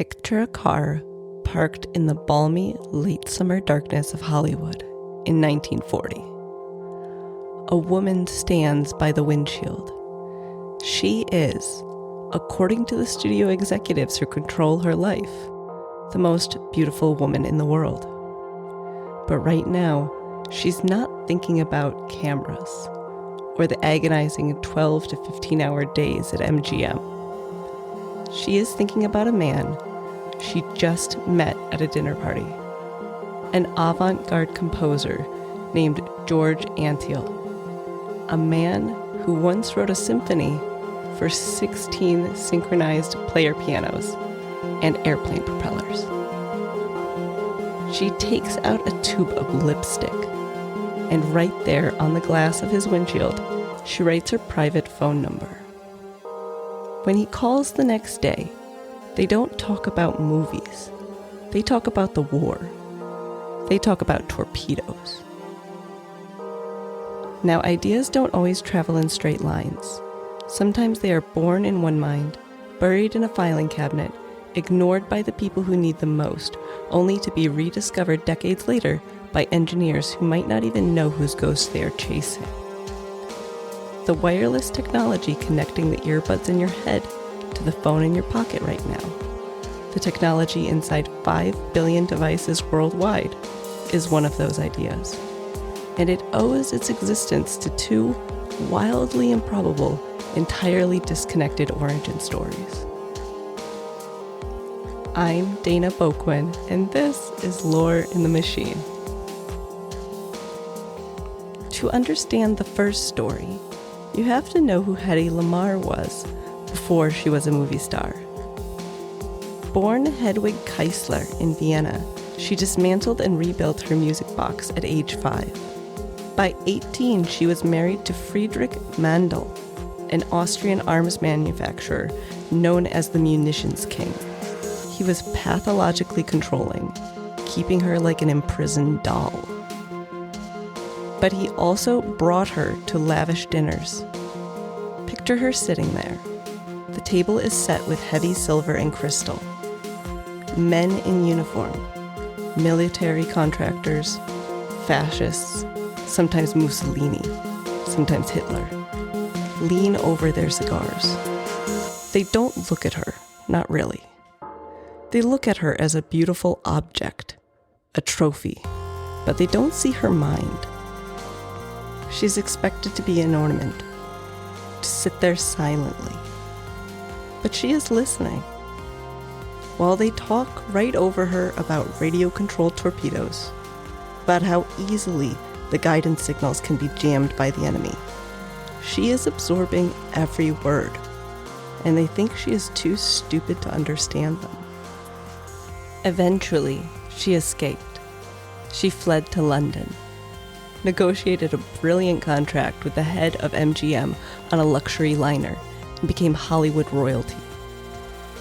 Picture a car parked in the balmy late summer darkness of Hollywood in 1940. A woman stands by the windshield. She is, according to the studio executives who control her life, the most beautiful woman in the world. But right now, she's not thinking about cameras or the agonizing 12 to 15-hour days at MGM. She is thinking about a man she just met at a dinner party, an avant-garde composer named George Antheil, a man who once wrote a symphony for 16 synchronized player pianos and airplane propellers. She takes out a tube of lipstick, and right there on the glass of his windshield, she writes her private phone number. When he calls the next day, they don't talk about movies. They talk about the war. They talk about torpedoes. Now, ideas don't always travel in straight lines. Sometimes they are born in one mind, buried in a filing cabinet, ignored by the people who need them most, only to be rediscovered decades later by engineers who might not even know whose ghosts they are chasing. The wireless technology connecting the earbuds in your head to the phone in your pocket right now, the technology inside 5 billion devices worldwide, is one of those ideas. And it owes its existence to two wildly improbable, entirely disconnected origin stories. I'm Dana Boquin, and this is Lore in the Machine. To understand the first story, you have to know who Hedy Lamarr was before she was a movie star. Born Hedwig Keisler in Vienna, she dismantled and rebuilt her music box at age 5. By 18, she was married to Friedrich Mandl, an Austrian arms manufacturer known as the Munitions King. He was pathologically controlling, keeping her like an imprisoned doll. But he also brought her to lavish dinners. Picture her sitting there. The table is set with heavy silver and crystal. Men in uniform, military contractors, fascists, sometimes Mussolini, sometimes Hitler, lean over their cigars. They don't look at her, not really. They look at her as a beautiful object, a trophy, but they don't see her mind. She's expected to be an ornament, to sit there silently. But she is listening. While they talk right over her about radio-controlled torpedoes, about how easily the guidance signals can be jammed by the enemy, she is absorbing every word, and they think she is too stupid to understand them. Eventually, she escaped. She fled to London, negotiated a brilliant contract with the head of MGM on a luxury liner, and became Hollywood royalty.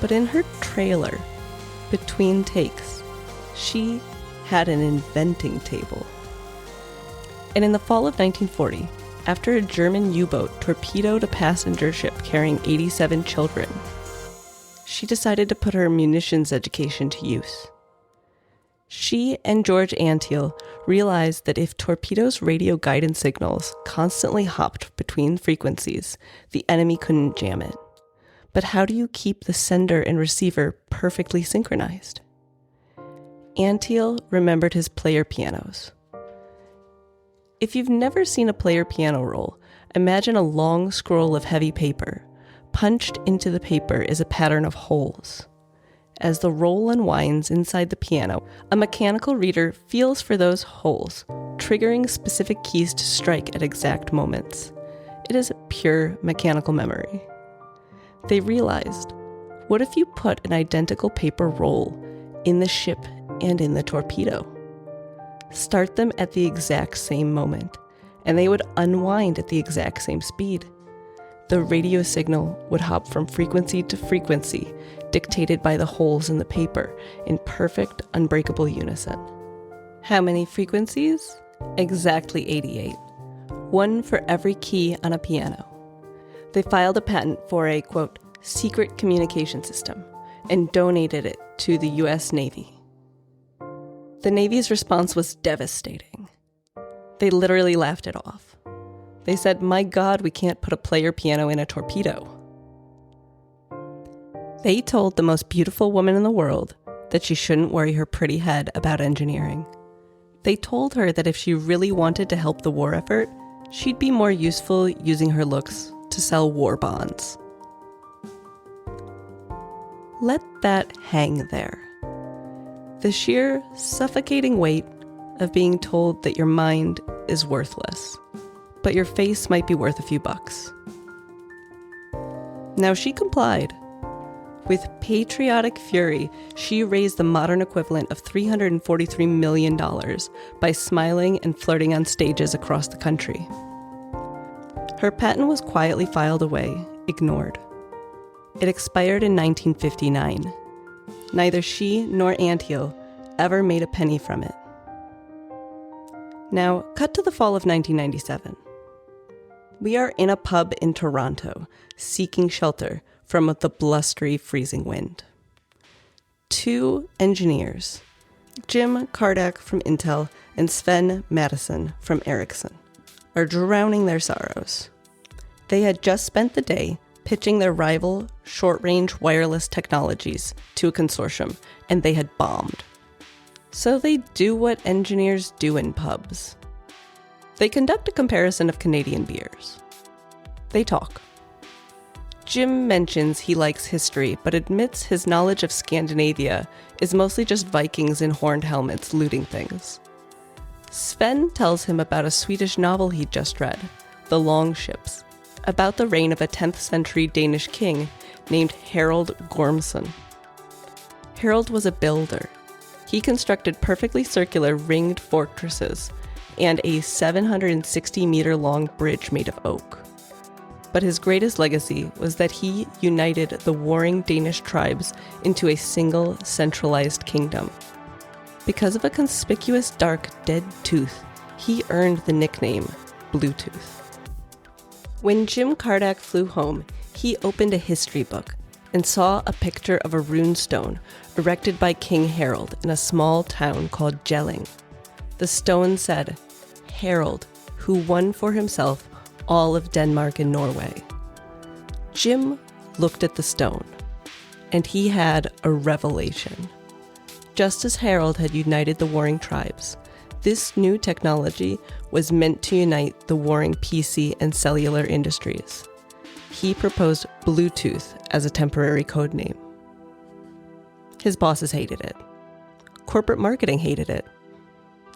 But in her trailer, between takes, she had an inventing table. And in the fall of 1940, after a German U-boat torpedoed a passenger ship carrying 87 children, she decided to put her munitions education to use. She and George Antheil realized that if torpedoes' radio guidance signals constantly hopped between frequencies, the enemy couldn't jam it. But how do you keep the sender and receiver perfectly synchronized? Antheil remembered his player pianos. If you've never seen a player piano roll, imagine a long scroll of heavy paper. Punched into the paper is a pattern of holes. As the roll unwinds inside the piano, a mechanical reader feels for those holes, triggering specific keys to strike at exact moments. It is pure mechanical memory. They realized, what if you put an identical paper roll in the ship and in the torpedo? Start them at the exact same moment, and they would unwind at the exact same speed. The radio signal would hop from frequency to frequency, dictated by the holes in the paper, in perfect, unbreakable unison. How many frequencies? Exactly 88. One for every key on a piano. They filed a patent for a, quote, secret communication system, and donated it to the US Navy. The Navy's response was devastating. They literally laughed it off. They said, "My God, we can't put a player piano in a torpedo." They told the most beautiful woman in the world that she shouldn't worry her pretty head about engineering. They told her that if she really wanted to help the war effort, she'd be more useful using her looks to sell war bonds. Let that hang there. The sheer suffocating weight of being told that your mind is worthless, but your face might be worth a few bucks. Now she complied. With patriotic fury, she raised the modern equivalent of $343 million by smiling and flirting on stages across the country. Her patent was quietly filed away, ignored. It expired in 1959. Neither she nor Antheil ever made a penny from it. Now, cut to the fall of 1997. We are in a pub in Toronto, seeking shelter from the blustery, freezing wind. Two engineers, Jim Kardak from Intel and Sven Mattisson from Ericsson, are drowning their sorrows. They had just spent the day pitching their rival short-range wireless technologies to a consortium, and they had bombed. So they do what engineers do in pubs. They conduct a comparison of Canadian beers. They talk. Jim mentions he likes history, but admits his knowledge of Scandinavia is mostly just Vikings in horned helmets looting things. Sven tells him about a Swedish novel he'd just read, The Long Ships, about the reign of a 10th century Danish king named Harald Gormsson. Harald was a builder. He constructed perfectly circular ringed fortresses and a 760-meter-long bridge made of oak. But his greatest legacy was that he united the warring Danish tribes into a single centralized kingdom. Because of a conspicuous dark dead tooth, he earned the nickname Bluetooth. When Jim Kardak flew home, he opened a history book and saw a picture of a rune stone erected by King Harald in a small town called Jelling. The stone said, "Harald, who won for himself all of Denmark and Norway." Jim looked at the stone, and he had a revelation. Just as Harald had united the warring tribes, this new technology was meant to unite the warring PC and cellular industries. He proposed Bluetooth as a temporary code name. His bosses hated it. Corporate marketing hated it.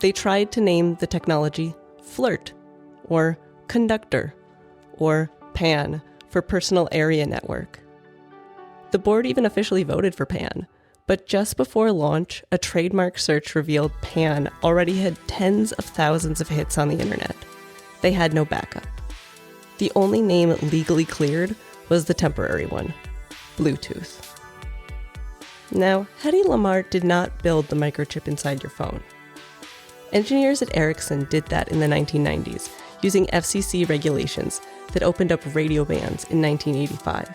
They tried to name the technology Flirt, or Conductor, or PAN for Personal Area Network. The board even officially voted for PAN, but just before launch, a trademark search revealed PAN already had tens of thousands of hits on the internet. They had no backup. The only name legally cleared was the temporary one, Bluetooth. Now, Hedy Lamarr did not build the microchip inside your phone. Engineers at Ericsson did that in the 1990s, using FCC regulations that opened up radio bands in 1985.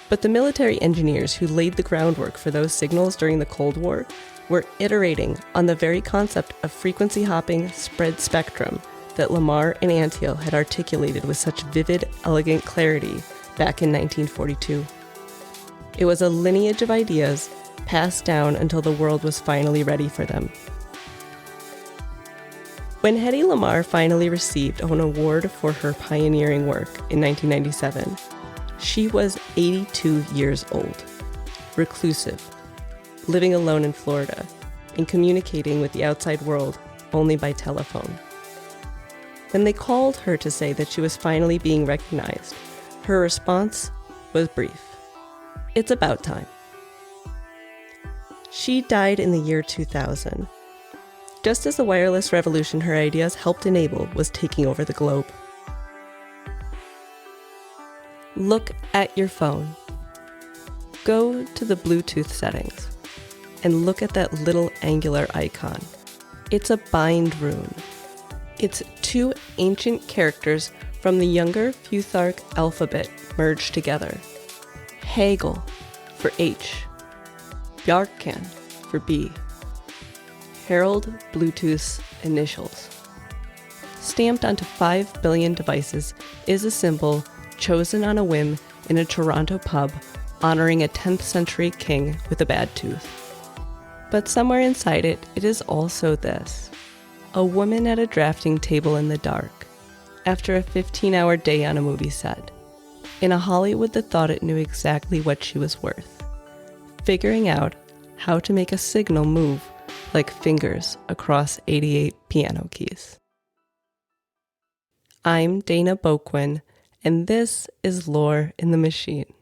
But the military engineers who laid the groundwork for those signals during the Cold War were iterating on the very concept of frequency hopping spread spectrum that Lamarr and Antheil had articulated with such vivid, elegant clarity back in 1942. It was a lineage of ideas passed down until the world was finally ready for them. When Hedy Lamarr finally received an award for her pioneering work in 1997, she was 82 years old, reclusive, living alone in Florida, and communicating with the outside world only by telephone. When they called her to say that she was finally being recognized, her response was brief. "It's about time." She died in the year 2000, just as the wireless revolution her ideas helped enable was taking over the globe. Look at your phone. Go to the Bluetooth settings and look at that little angular icon. It's a bind rune. It's two ancient characters from the Younger Futhark alphabet merged together. Hegel for H, Bjarkan for B. Harald Bluetooth initials. Stamped onto 5 billion devices is a symbol chosen on a whim in a Toronto pub honoring a 10th century king with a bad tooth. But somewhere inside it is also this: a woman at a drafting table in the dark, after a 15-hour day on a movie set, in a Hollywood that thought it knew exactly what she was worth, figuring out how to make a signal move like fingers across 88 piano keys. I'm Dana Boquin, and this is Lore in the Machine.